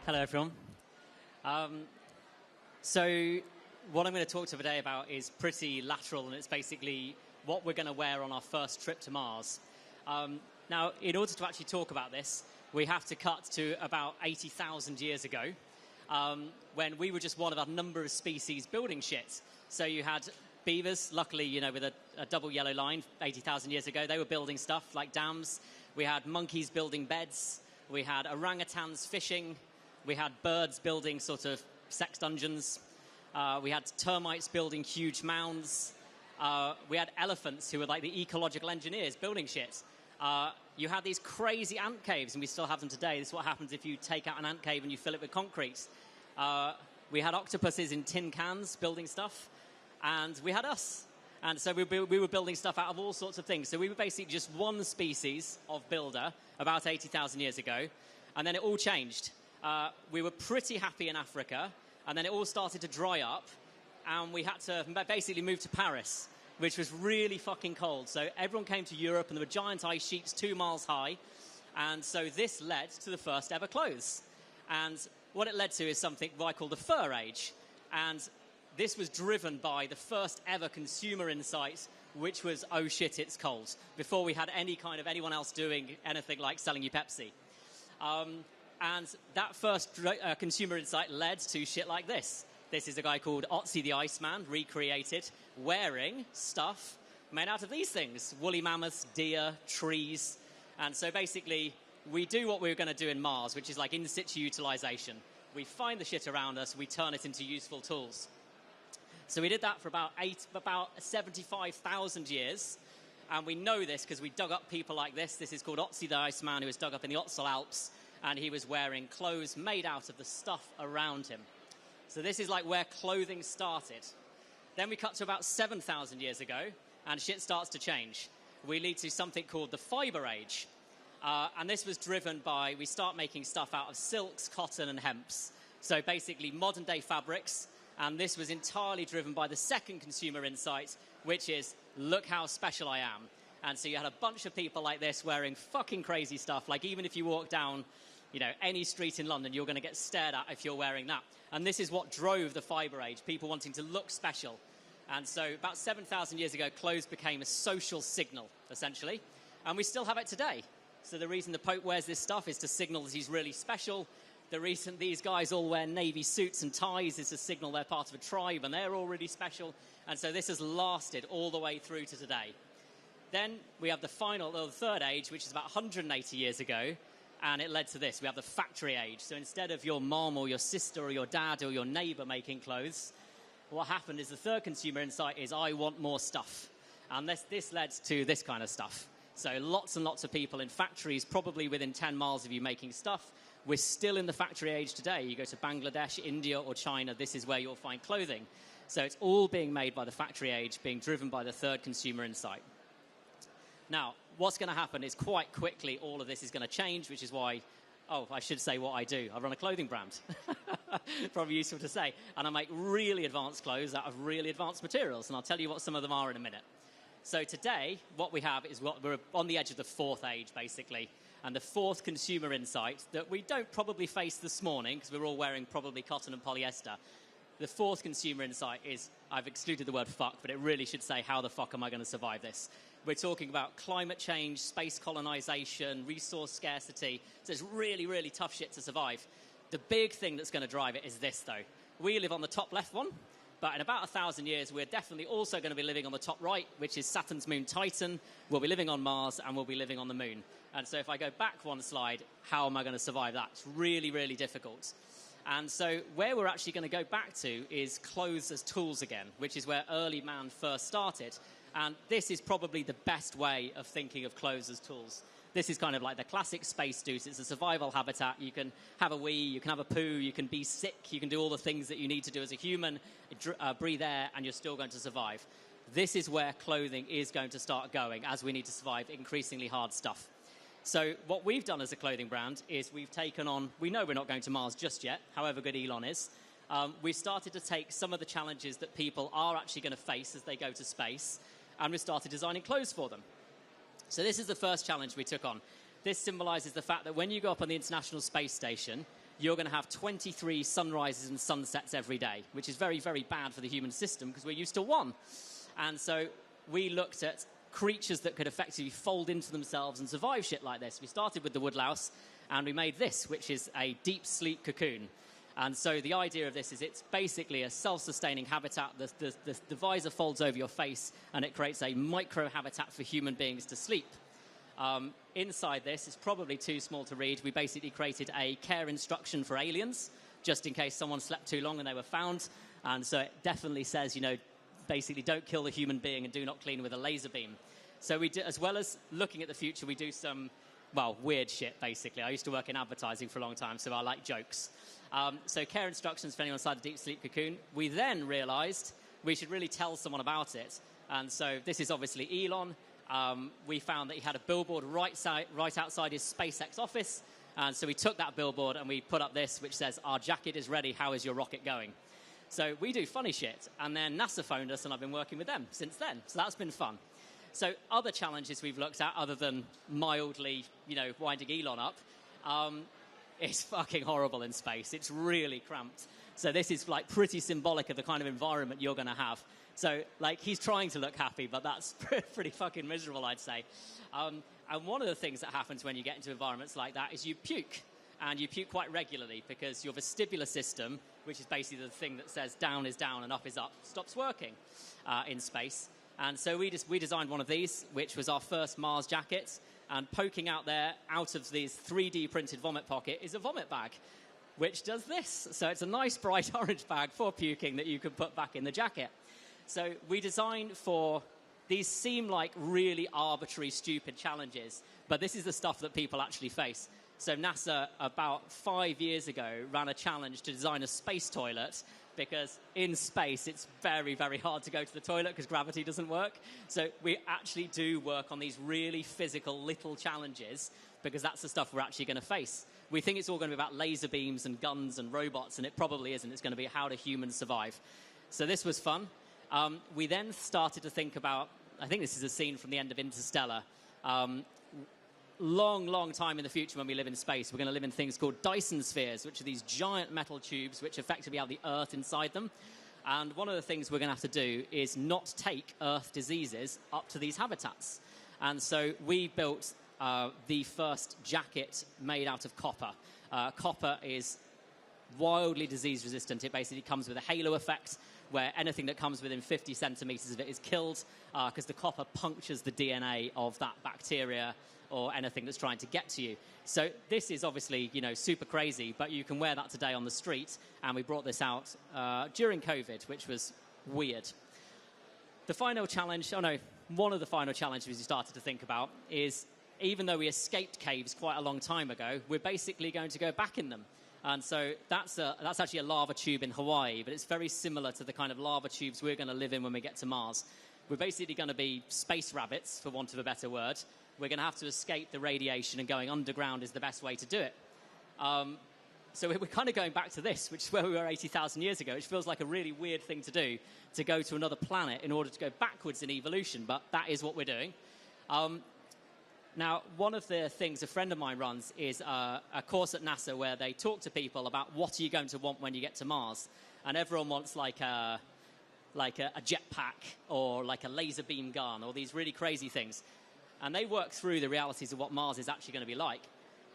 Hello, everyone. So what I'm going to talk to you today about is pretty lateral, and it's basically what we're going to wear on our first trip to Mars. Now, in order to actually talk about this, we have to cut to about 80,000 years ago, when we were just one of a number of species building shit. So you had beavers, luckily, with a double yellow line 80,000 years ago. They were building stuff like dams. We had monkeys building beds. We had orangutans fishing. We had birds building sort of sex dungeons. We had termites building huge mounds. We had elephants who were like the ecological engineers building shit. You had these crazy ant caves, and we still have them today. This is what happens if you take out an ant cave and you fill it with concrete. We had octopuses in tin cans building stuff, and we had us. And so we were building stuff out of all sorts of things. So we were basically just one species of builder about 80,000 years ago, and then it all changed. We were pretty happy in Africa, and then it all started to dry up, and we had to basically move to Paris, which was really fucking cold. So everyone came to Europe, and there were giant ice sheets 2 miles high, and so this led to the first ever clothes. And what it led to is something I call the fur age, and this was driven by the first ever consumer insight, which was, oh shit, it's cold, before we had any kind of anyone else doing anything like selling you Pepsi. And that first consumer insight led to shit like this. This is a guy called Otzi the Iceman, recreated, wearing stuff made out of these things. Woolly mammoths, deer, trees. And so basically, we do what we were going to do in Mars, which is like in situ utilization. We find the shit around us, we turn it into useful tools. So we did that for about 75,000 years. And we know this because we dug up people like this. This is called Otzi the Iceman, who was dug up in the Ötztal Alps. And he was wearing clothes made out of the stuff around him. So this is like where clothing started. Then we cut to about 7,000 years ago, and shit starts to change. We lead to something called the fiber age. And this was driven by, we start making stuff out of silks, cotton, and hemps. So basically modern-day fabrics. And this was entirely driven by the second consumer insight, which is, look how special I am. And so you had a bunch of people like this wearing fucking crazy stuff. Like even if you walk down any street in London, you're going to get stared at if you're wearing that. And this is what drove the fiber age, people wanting to look special. And so about 7,000 years ago, clothes became a social signal, essentially. And we still have it today. So the reason the Pope wears this stuff is to signal that he's really special. The reason these guys all wear navy suits and ties is to signal they're part of a tribe and they're all really special. And so this has lasted all the way through to today. Then we have the third age, which is about 180 years ago. And it led to this. We have the factory age. So instead of your mom or your sister or your dad or your neighbor making clothes, what happened is the third consumer insight is I want more stuff. And this led to this kind of stuff. So lots and lots of people in factories, probably within 10 miles of you making stuff. We're still in the factory age today. You go to Bangladesh, India, or China, this is where you'll find clothing. So it's all being made by the factory age, being driven by the third consumer insight. Now, what's going to happen is quite quickly all of this is going to change, which is why, I should say what I do. I run a clothing brand. Probably useful to say. And I make really advanced clothes out of really advanced materials, and I'll tell you what some of them are in a minute. So today, what we have is we're on the edge of the fourth age, basically, and the fourth consumer insight that we don't probably face this morning, because we're all wearing probably cotton and polyester. The fourth consumer insight is, I've excluded the word fuck, but it really should say, how the fuck am I going to survive this? We're talking about climate change, space colonization, resource scarcity. So it's really, really tough shit to survive. The big thing that's going to drive it is this, though. We live on the top left one, but in about 1,000 years, we're definitely also going to be living on the top right, which is Saturn's moon Titan. We'll be living on Mars, and we'll be living on the moon. And so if I go back one slide, how am I going to survive that? It's really, really difficult. And so where we're actually going to go back to is clothes as tools again, which is where early man first started. And this is probably the best way of thinking of clothes as tools. This is kind of like the classic space suit. It's a survival habitat. You can have a wee, you can have a poo, you can be sick, you can do all the things that you need to do as a human, breathe air, and you're still going to survive. This is where clothing is going to start going as we need to survive increasingly hard stuff. So what we've done as a clothing brand is we've taken on, we know we're not going to Mars just yet, however good Elon is. We've started to take some of the challenges that people are actually going to face as they go to space, and we've started designing clothes for them. So this is the first challenge we took on. This symbolizes the fact that when you go up on the International Space Station, you're going to have 23 sunrises and sunsets every day, which is very, very bad for the human system because we're used to one. And so we looked at creatures that could effectively fold into themselves and survive shit like this. We started with the woodlouse, and we made this, which is a deep sleep cocoon. And so the idea of this is it's basically a self-sustaining habitat. The visor folds over your face, and it creates a micro-habitat for human beings to sleep. Inside this, it's probably too small to read. We basically created a care instruction for aliens, just in case someone slept too long and they were found. And so it definitely says, basically don't kill the human being and do not clean with a laser beam. So we do, as well as looking at the future, we do some, weird shit, basically. I used to work in advertising for a long time, so I like jokes. So care instructions for anyone inside the deep sleep cocoon. We then realized we should really tell someone about it. And so this is obviously Elon. We found that he had a billboard right outside his SpaceX office. And so we took that billboard and we put up this, which says, "Our jacket is ready. How is your rocket going?" So we do funny shit. And then NASA phoned us, and I've been working with them since then. So that's been fun. So other challenges we've looked at, other than mildly, winding Elon up, it's fucking horrible in space. It's really cramped. So this is pretty symbolic of the kind of environment you're going to have. So he's trying to look happy, but that's pretty fucking miserable, I'd say. And one of the things that happens when you get into environments like that is you puke. And you puke quite regularly because your vestibular system, which is basically the thing that says down is down and up is up, stops working in space. And so we designed one of these, which was our first Mars jacket. And poking out there, out of these 3D printed vomit pocket, is a vomit bag, which does this. So it's a nice bright orange bag for puking that you can put back in the jacket. So we designed for, these seem like really arbitrary, stupid challenges, but this is the stuff that people actually face. So NASA, about 5 years ago, ran a challenge to design a space toilet because in space it's very, very hard to go to the toilet because gravity doesn't work. So we actually do work on these really physical little challenges because that's the stuff we're actually going to face. We think it's all going to be about laser beams and guns and robots, and it probably isn't. It's going to be how do humans survive. So this was fun. We then started to think about, I think this is a scene from the end of Interstellar. Long time in the future when we live in space, we're going to live in things called Dyson spheres, which are these giant metal tubes which effectively have the Earth inside them. And one of the things we're going to have to do is not take Earth diseases up to these habitats. And so we built the first jacket made out of copper. Copper is wildly disease resistant. It basically comes with a halo effect where anything that comes within 50 centimeters of it is killed because the copper punctures the DNA of that bacteria or anything that's trying to get to you. So this is obviously, super crazy, but you can wear that today on the street, and we brought this out during COVID, which was weird. The final challenge, one of the final challenges we started to think about is, even though we escaped caves quite a long time ago, we're basically going to go back in them. And so that's actually a lava tube in Hawaii, but it's very similar to the kind of lava tubes we're going to live in when we get to Mars. We're basically going to be space rabbits, for want of a better word. We're going to have to escape the radiation, and going underground is the best way to do it. So we're kind of going back to this, which is where we were 80,000 years ago, which feels like a really weird thing to do, to go to another planet in order to go backwards in evolution, but that is what we're doing. Now, one of the things a friend of mine runs is a course at NASA where they talk to people about what are you going to want when you get to Mars. And everyone wants like a jetpack or like a laser beam gun or these really crazy things. And they work through the realities of what Mars is actually going to be like.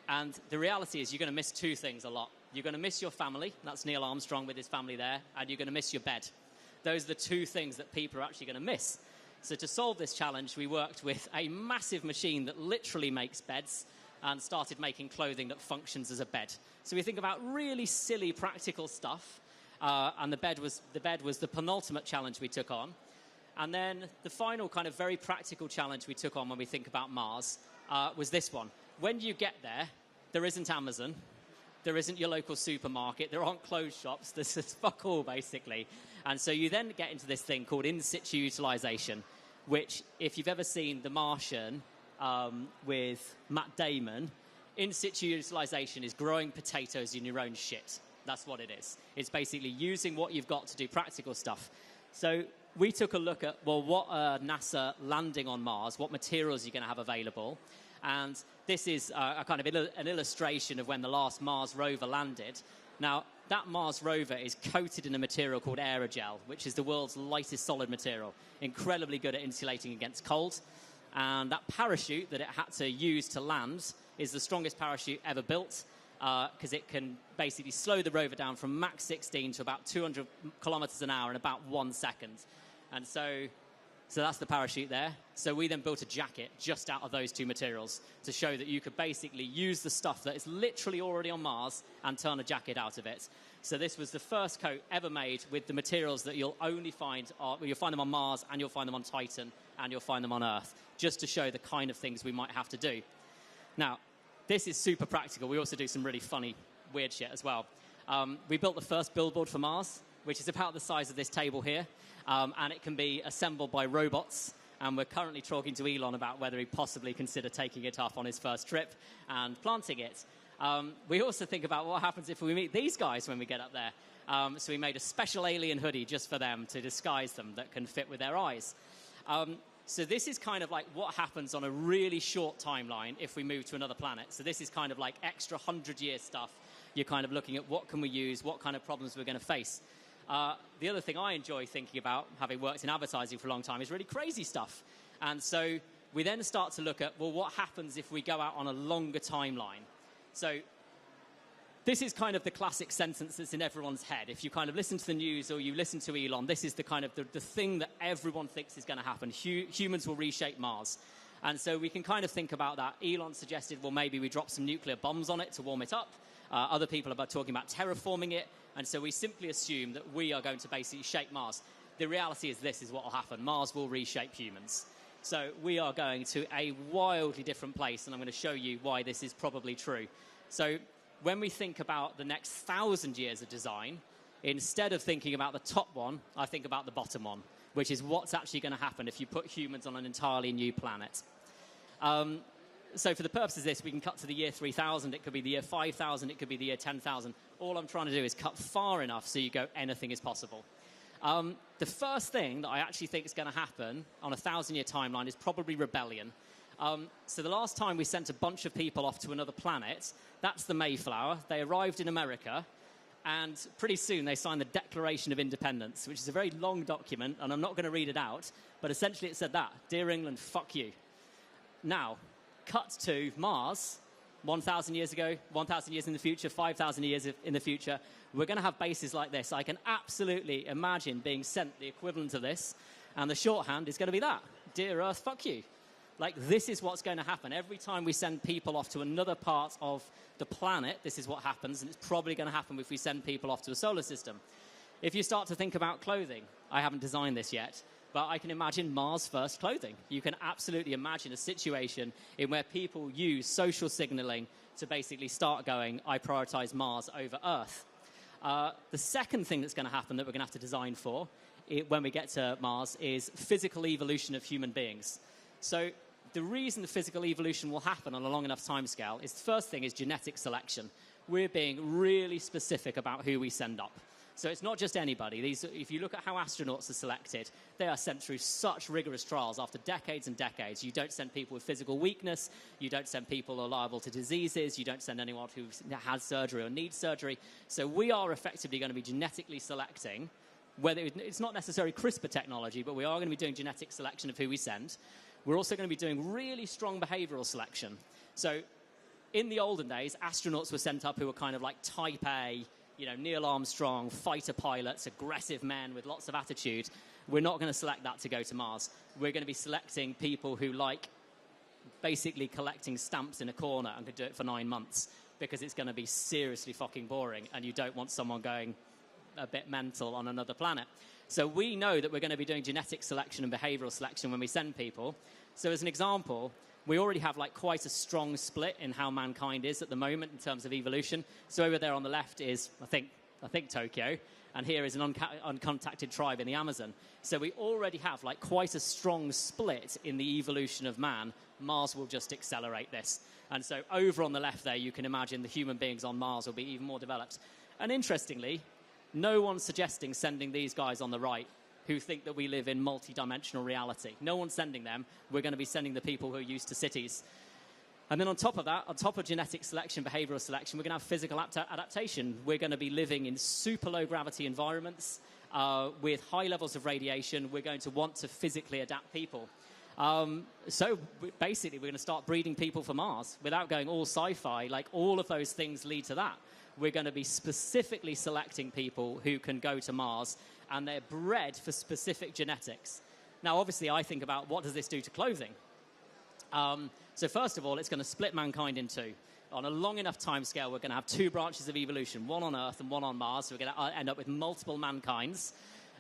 And the reality is you're going to miss two things a lot. You're going to miss your family. That's Neil Armstrong with his family there. And you're going to miss your bed. Those are the two things that people are actually going to miss. So to solve this challenge, we worked with a massive machine that literally makes beds and started making clothing that functions as a bed. So we think about really silly practical stuff. And the bed was the penultimate challenge we took on. And then the final kind of very practical challenge we took on when we think about Mars was this one. When you get there isn't Amazon. There isn't your local supermarket. There aren't clothes shops. This is fuck all, basically. And so you then get into this thing called in-situ utilization, which, if you've ever seen The Martian with Matt Damon, in-situ utilization is growing potatoes in your own shit. That's what it is. It's basically using what you've got to do practical stuff. So we took a look at, well, what NASA landing on Mars, what materials you're going to have available. And this is a kind of an illustration of when the last Mars rover landed. Now, that Mars rover is coated in a material called aerogel, which is the world's lightest solid material, incredibly good at insulating against cold. And that parachute that it had to use to land is the strongest parachute ever built, because it can basically slow the rover down from Mach 16 to about 200 kilometers an hour in about 1 second. And so that's the parachute there. So we then built a jacket just out of those two materials to show that you could basically use the stuff that is literally already on Mars and turn a jacket out of it. So this was the first coat ever made with the materials that you'll only find, you'll find them on Mars, and you'll find them on Titan, and you'll find them on Earth, just to show the kind of things we might have to do. Now, this is super practical. We also do some really funny, weird shit as well. We built the first billboard for Mars, which is about the size of this table here, and it can be assembled by robots. And we're currently talking to Elon about whether he'd possibly consider taking it up on his first trip and planting it. We also think about what happens if we meet these guys when we get up there. So we made a special alien hoodie just for them to disguise them that can fit with their eyes. So this is kind of like what happens on a really short timeline if we move to another planet. So this is kind of like extra 100-year stuff. You're kind of looking at what can we use, what kind of problems we're going to face. The other thing I enjoy thinking about, having worked in advertising for a long time, is really crazy stuff. And so we then start to look at, well, what happens if we go out on a longer timeline? So this is kind of the classic sentence that's in everyone's head. If you kind of listen to the news or you listen to Elon, this is the kind of the thing that everyone thinks is going to happen. Humans will reshape Mars. And so we can kind of think about that. Elon suggested, well, maybe we drop some nuclear bombs on it to warm it up. Other people are talking about terraforming it. And so we simply assume that we are going to basically shape Mars. The reality is this is what will happen. Mars will reshape humans. So we are going to a wildly different place, and I'm going to show you why this is probably true. So when we think about the next 1,000 years of design, instead of thinking about the top one, I think about the bottom one, which is what's actually going to happen if you put humans on an entirely new planet. So for the purposes of this, we can cut to the year 3000. It could be the year 5000. It could be the year 10,000. All I'm trying to do is cut far enough so you go anything is possible. The first thing that I actually think is going to happen on a 1,000-year timeline is probably rebellion. So the last time we sent a bunch of people off to another planet, that's the Mayflower. They arrived in America, and pretty soon they signed the Declaration of Independence, which is a very long document, and I'm not going to read it out, but essentially it said that, "Dear England, fuck you." Now, cut to Mars, 1,000 years ago, 1,000 years in the future, 5,000 years in the future, we're going to have bases like this. I can absolutely imagine being sent the equivalent of this, and the shorthand is going to be that, "Dear Earth, fuck you." Like, this is what's going to happen. Every time we send people off to another part of the planet, this is what happens, and it's probably going to happen if we send people off to a solar system. If you start to think about clothing, I haven't designed this yet, but I can imagine Mars-first clothing. You can absolutely imagine a situation in where people use social signaling to basically start going, I prioritize Mars over Earth. The second thing that's going to happen that we're going to have to design for when we get to Mars is physical evolution of human beings. So the reason the physical evolution will happen on a long enough timescale is the first thing is genetic selection. We're being really specific about who we send up. So it's not just anybody. If you look at how astronauts are selected, they are sent through such rigorous trials after decades and decades. You don't send people with physical weakness. You don't send people who are liable to diseases. You don't send anyone who has surgery or needs surgery. So we are effectively going to be genetically selecting, whether it's not necessarily CRISPR technology, but we are going to be doing genetic selection of who we send. We're also going to be doing really strong behavioral selection. So in the olden days, astronauts were sent up who were kind of like type A, Neil Armstrong, fighter pilots, aggressive men with lots of attitude. We're not going to select that to go to Mars. We're going to be selecting people who like basically collecting stamps in a corner and could do it for 9 months because it's going to be seriously fucking boring and you don't want someone going a bit mental on another planet. So we know that we're going to be doing genetic selection and behavioral selection when we send people. So as an example, we already have like quite a strong split in how mankind is at the moment in terms of evolution. So over there on the left is, I think Tokyo, and here is an uncontacted tribe in the Amazon. So we already have like quite a strong split in the evolution of man. Mars will just accelerate this. And so over on the left there, you can imagine the human beings on Mars will be even more developed. And interestingly, no one's suggesting sending these guys on the right who think that we live in multi-dimensional reality. No one's sending them. We're going to be sending the people who are used to cities. And then on top of that, on top of genetic selection, behavioral selection, we're going to have physical adaptation. We're going to be living in super low gravity environments with high levels of radiation. We're going to want to physically adapt people. So basically, we're going to start breeding people for Mars without going all sci-fi. Like, all of those things lead to that. We're going to be specifically selecting people who can go to Mars, and they're bred for specific genetics. Now, obviously, I think about what does this do to clothing? So first of all, it's going to split mankind in two. On a long enough time scale, we're going to have two branches of evolution, one on Earth and one on Mars. So we're going to end up with multiple mankinds.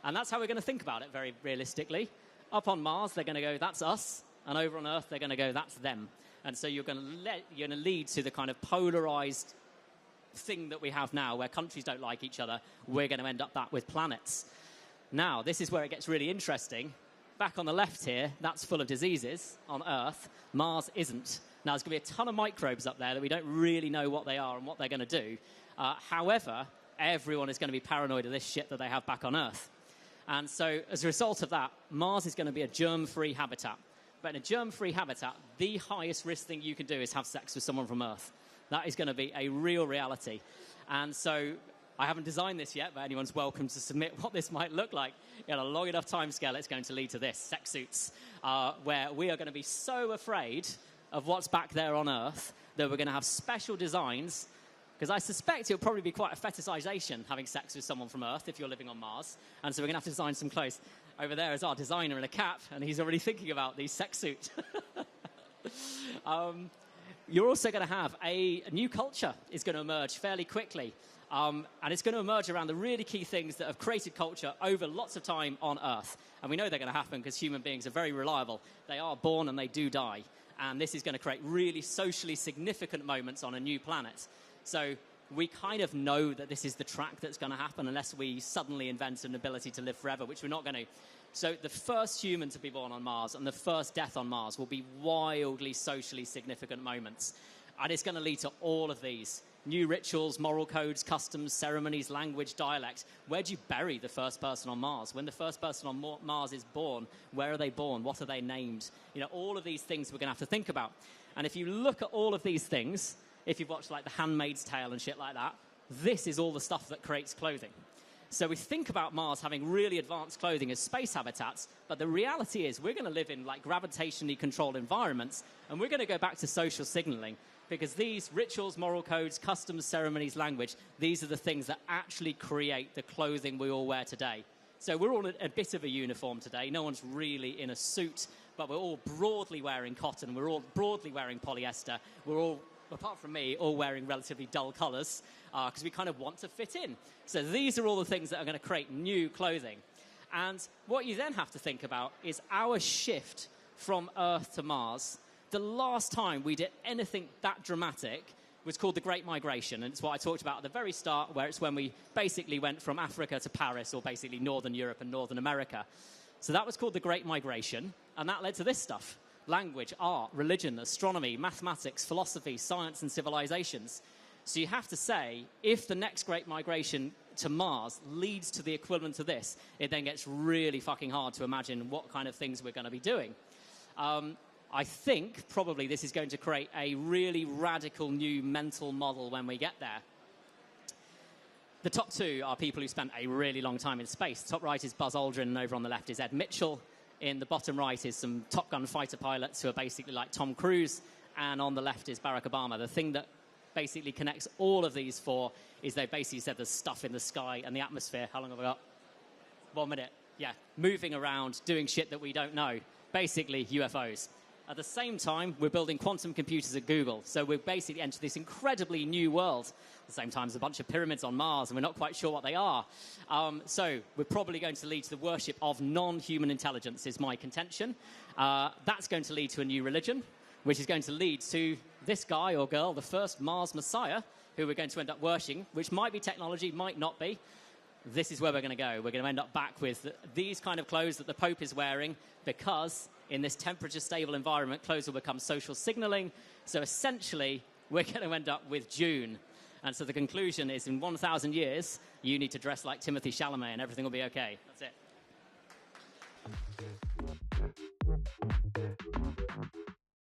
And that's how we're going to think about it very realistically. Up on Mars, they're going to go, that's us. And over on Earth, they're going to go, that's them. And so you're going to lead to the kind of polarized thing that we have now, where countries don't like each other. We're going to end up that with planets. Now, this is where it gets really interesting. Back on the left here, that's full of diseases on Earth. Mars isn't. Now, there's going to be a ton of microbes up there that we don't really know what they are and what they're going to do. However, everyone is going to be paranoid of this shit that they have back on Earth. And so, as a result of that, Mars is going to be a germ-free habitat. But in a germ-free habitat, the highest risk thing you can do is have sex with someone from Earth. That is going to be a real reality. And so, I haven't designed this yet, but anyone's welcome to submit what this might look like. In a long enough time scale, it's going to lead to this, sex suits, where we are going to be so afraid of what's back there on Earth that we're going to have special designs, because I suspect it'll probably be quite a fetishization having sex with someone from Earth if you're living on Mars. And so we're going to have to design some clothes. Over there is our designer in a cap, and he's already thinking about these sex suits. You're also going to have a new culture is going to emerge fairly quickly. And it's going to emerge around the really key things that have created culture over lots of time on Earth. And we know they're going to happen because human beings are very reliable. They are born and they do die. And this is going to create really socially significant moments on a new planet. So we kind of know that this is the track that's going to happen unless we suddenly invent an ability to live forever, which we're not going to. So the first human to be born on Mars and the first death on Mars will be wildly socially significant moments. And it's going to lead to all of these. New rituals, moral codes, customs, ceremonies, language, dialect. Where do you bury the first person on Mars? When the first person on Mars is born, where are they born? What are they named? You know, all of these things we're going to have to think about. And if you look at all of these things, if you've watched like The Handmaid's Tale and shit like that, this is all the stuff that creates clothing. So we think about Mars having really advanced clothing as space habitats, but the reality is we're going to live in like gravitationally controlled environments, and we're going to go back to social signaling. Because these rituals, moral codes, customs, ceremonies, language, these are the things that actually create the clothing we all wear today. So we're all in a bit of a uniform today. No one's really in a suit, but we're all broadly wearing cotton. We're all broadly wearing polyester. We're all, apart from me, all wearing relatively dull colours because we kind of want to fit in. So these are all the things that are going to create new clothing. And what you then have to think about is our shift from Earth to Mars. The last time we did anything that dramatic was called the Great Migration, and it's what I talked about at the very start, where it's when we basically went from Africa to Paris, or basically Northern Europe and Northern America. So that was called the Great Migration, and that led to this stuff. Language, art, religion, astronomy, mathematics, philosophy, science, and civilizations. So you have to say, if the next Great Migration to Mars leads to the equivalent of this, it then gets really fucking hard to imagine what kind of things we're going to be doing. I think probably this is going to create a really radical new mental model when we get there. The top two are people who spent a really long time in space. The top right is Buzz Aldrin, and over on the left is Ed Mitchell. In the bottom right is some Top Gun fighter pilots who are basically like Tom Cruise, and on the left is Barack Obama. The thing that basically connects all of these four is they basically said there's stuff in the sky and the atmosphere. How long have I got? 1 minute. Yeah, moving around, doing shit that we don't know. Basically, UFOs. At the same time, we're building quantum computers at Google. So we've basically entered this incredibly new world. At the same time, there's a bunch of pyramids on Mars, and we're not quite sure what they are. So we're probably going to lead to the worship of non-human intelligence, is my contention. That's going to lead to a new religion, which is going to lead to this guy or girl, the first Mars Messiah, who we're going to end up worshipping, which might be technology, might not be. This is where we're going to go. We're going to end up back with these kind of clothes that the Pope is wearing, because in this temperature-stable environment, clothes will become social signaling. So essentially, we're going to end up with June. And so the conclusion is, in 1,000 years, you need to dress like Timothée Chalamet and everything will be okay. That's it.